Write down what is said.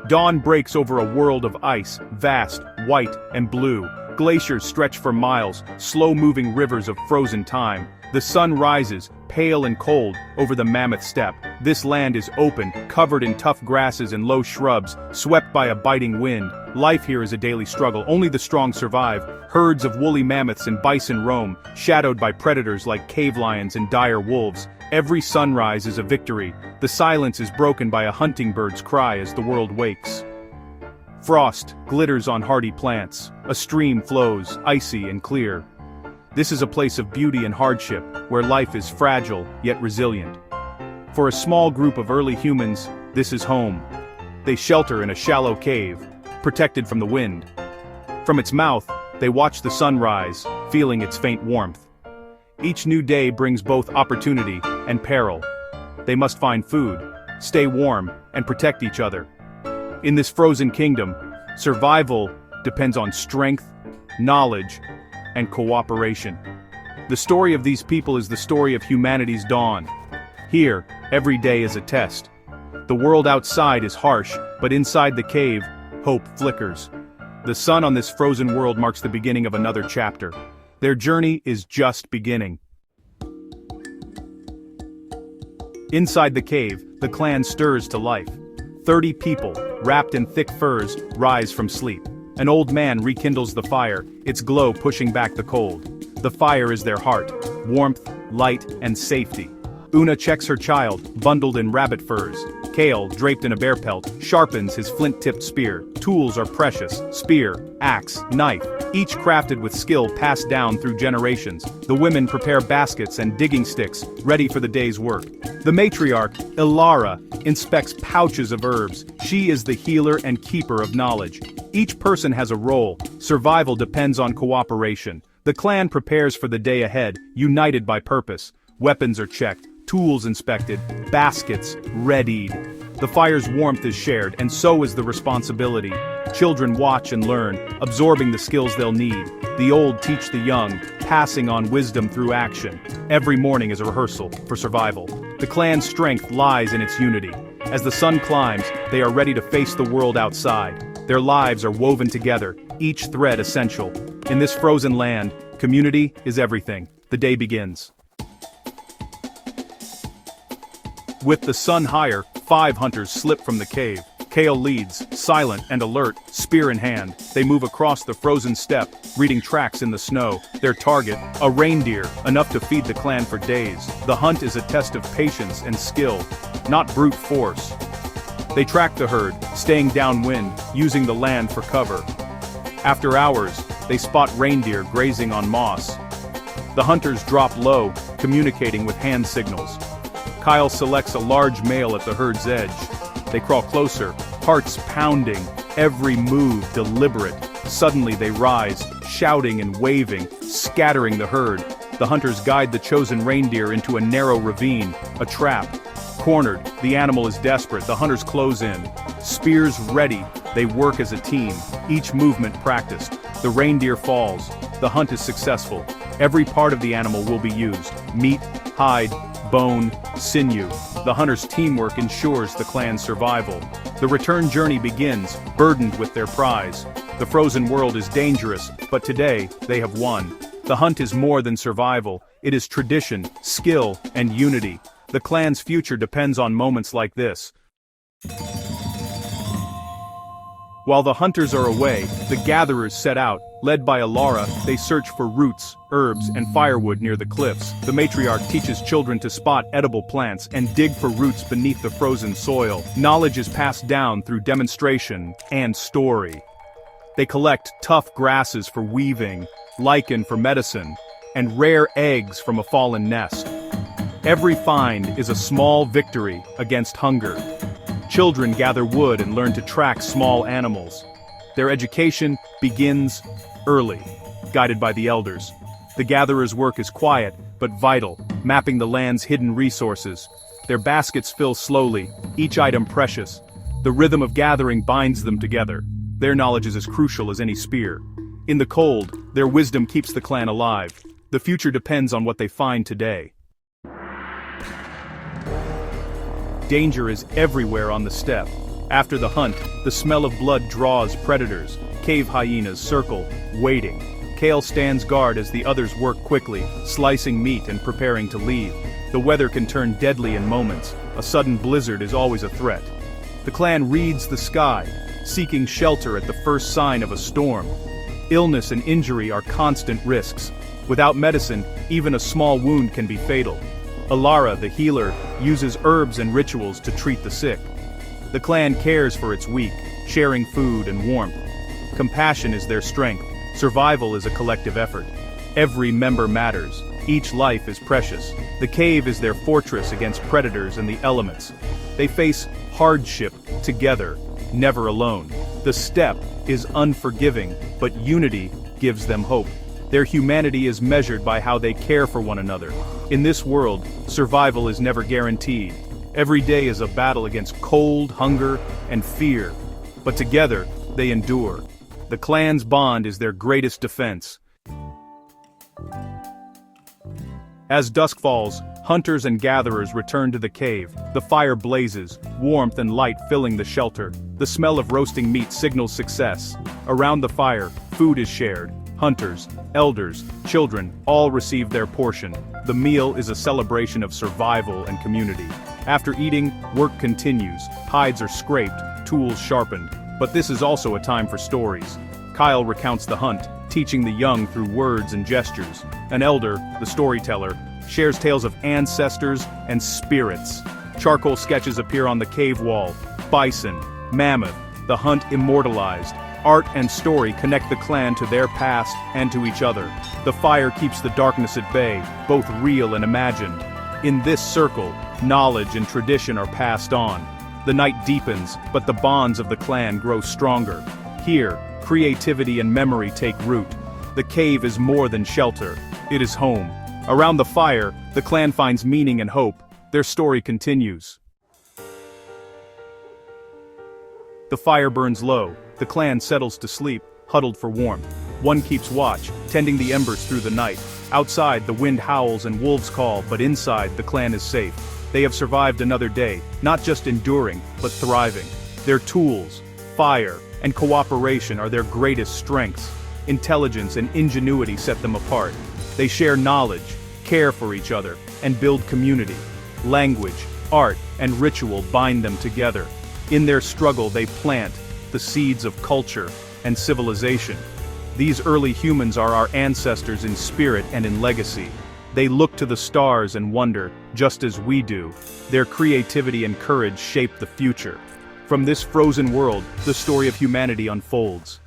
Dawn breaks over a world of ice, vast, white, and blue. Glaciers stretch for miles, slow-moving rivers of frozen time. The sun rises, pale and cold, over the mammoth steppe. This land is open, covered in tough grasses and low shrubs, swept by a biting wind. Life here is a daily struggle, only the strong survive. Herds of woolly mammoths and bison roam, shadowed by predators like cave lions and dire wolves. Every sunrise is a victory. The silence is broken by a hunting bird's cry as the world wakes. Frost glitters on hardy plants. A stream flows, icy and clear. This is a place of beauty and hardship, where life is fragile, yet resilient. For a small group of early humans, this is home. They shelter in a shallow cave, protected from the wind. From its mouth, they watch the sun rise, feeling its faint warmth. Each new day brings both opportunity and peril. They must find food, stay warm, and protect each other. In this frozen kingdom, survival depends on strength, knowledge, and cooperation. The story of these people is the story of humanity's dawn. Here, every day is a test. The world outside is harsh, but inside the cave, hope flickers. The sun on this frozen world marks the beginning of another chapter. Their journey is just beginning. Inside the cave, the clan stirs to life. 30 people, wrapped in thick furs, rise from sleep. An old man rekindles the fire, its glow pushing back the cold. The fire is their heart, warmth, light, and safety. Una checks her child, bundled in rabbit furs. Kale, draped in a bear pelt, sharpens his flint-tipped spear. Tools are precious: spear, axe, knife, each crafted with skill passed down through generations. The women prepare baskets and digging sticks, ready for the day's work. The matriarch, Ilara, inspects pouches of herbs. She is the healer and keeper of knowledge. Each person has a role. Survival depends on cooperation. The clan prepares for the day ahead, united by purpose. Weapons are checked, tools inspected, baskets readied. The fire's warmth is shared, and so is the responsibility. Children watch and learn, absorbing the skills they'll need. The old teach the young, passing on wisdom through action. Every morning is a rehearsal for survival. The clan's strength lies in its unity. As the sun climbs, they are ready to face the world outside. Their lives are woven together, each thread essential. In this frozen land, community is everything. The day begins. With the sun higher, 5 hunters slip from the cave. Kale leads, silent and alert, spear in hand. They move across the frozen steppe, reading tracks in the snow. Their target, a reindeer, enough to feed the clan for days. The hunt is a test of patience and skill, not brute force. They track the herd, staying downwind, using the land for cover. After hours, they spot reindeer grazing on moss. The hunters drop low, communicating with hand signals. Kyle selects a large male at the herd's edge. They crawl closer, hearts pounding, every move deliberate. Suddenly they rise, shouting and waving, scattering the herd. The hunters guide the chosen reindeer into a narrow ravine, a trap. Cornered, the animal is desperate, the hunters close in. Spears ready, they work as a team, each movement practiced. The reindeer falls, the hunt is successful. Every part of the animal will be used: meat, hide, bone, sinew. The hunters' teamwork ensures the clan's survival. The return journey begins, burdened with their prize. The frozen world is dangerous, but today, they have won. The hunt is more than survival, it is tradition, skill, and unity. The clan's future depends on moments like this. While the hunters are away, the gatherers set out. Led by Ilara, they search for roots, herbs, and firewood near the cliffs. The matriarch teaches children to spot edible plants and dig for roots beneath the frozen soil. Knowledge is passed down through demonstration and story. They collect tough grasses for weaving, lichen for medicine, and rare eggs from a fallen nest. Every find is a small victory against hunger. Children gather wood and learn to track small animals. Their education begins early, guided by the elders. The gatherers' work is quiet, but vital, mapping the land's hidden resources. Their baskets fill slowly, each item precious. The rhythm of gathering binds them together. Their knowledge is as crucial as any spear. In the cold, their wisdom keeps the clan alive. The future depends on what they find today. Danger is everywhere on the steppe. After the hunt, the smell of blood draws predators. Cave hyenas circle, waiting. Kale stands guard as the others work quickly, slicing meat and preparing to leave. The weather can turn deadly in moments. A sudden blizzard is always a threat. The clan reads the sky, seeking shelter at the first sign of a storm. Illness and injury are constant risks. Without medicine, even a small wound can be fatal. Alara, the healer, uses herbs and rituals to treat the sick. The clan cares for its weak, sharing food and warmth. Compassion is their strength. Survival is a collective effort. Every member matters. Each life is precious. The cave is their fortress against predators and the elements. They face hardship together, never alone. The steppe is unforgiving, but unity gives them hope. Their humanity is measured by how they care for one another. In this world, survival is never guaranteed. Every day is a battle against cold, hunger, and fear. But together, they endure. The clan's bond is their greatest defense. As dusk falls, hunters and gatherers return to the cave. The fire blazes, warmth and light filling the shelter. The smell of roasting meat signals success. Around the fire, food is shared. Hunters, elders, children, all receive their portion. The meal is a celebration of survival and community. After eating, work continues. Hides are scraped, tools sharpened. But this is also a time for stories. Kyle recounts the hunt, teaching the young through words and gestures. An elder, the storyteller, shares tales of ancestors and spirits. Charcoal sketches appear on the cave wall. Bison, mammoth, the hunt immortalized. Art and story connect the clan to their past and to each other. The fire keeps the darkness at bay, both real and imagined. In this circle, knowledge and tradition are passed on. The night deepens, but the bonds of the clan grow stronger. Here, creativity and memory take root. The cave is more than shelter. It is home. Around the fire, the clan finds meaning and hope. Their story continues. The fire burns low. The clan settles to sleep, huddled for warmth. One keeps watch, tending the embers through the night. Outside, the wind howls and wolves call, but inside, the clan is safe. They have survived another day, not just enduring, but thriving. Their tools, fire, and cooperation are their greatest strengths. Intelligence and ingenuity set them apart. They share knowledge, care for each other, and build community. Language, art, and ritual bind them together. In their struggle, they plant the seeds of culture and civilization. These early humans are our ancestors in spirit and in legacy. They look to the stars and wonder, just as we do. Their creativity and courage shape the future. From this frozen world, the story of humanity unfolds.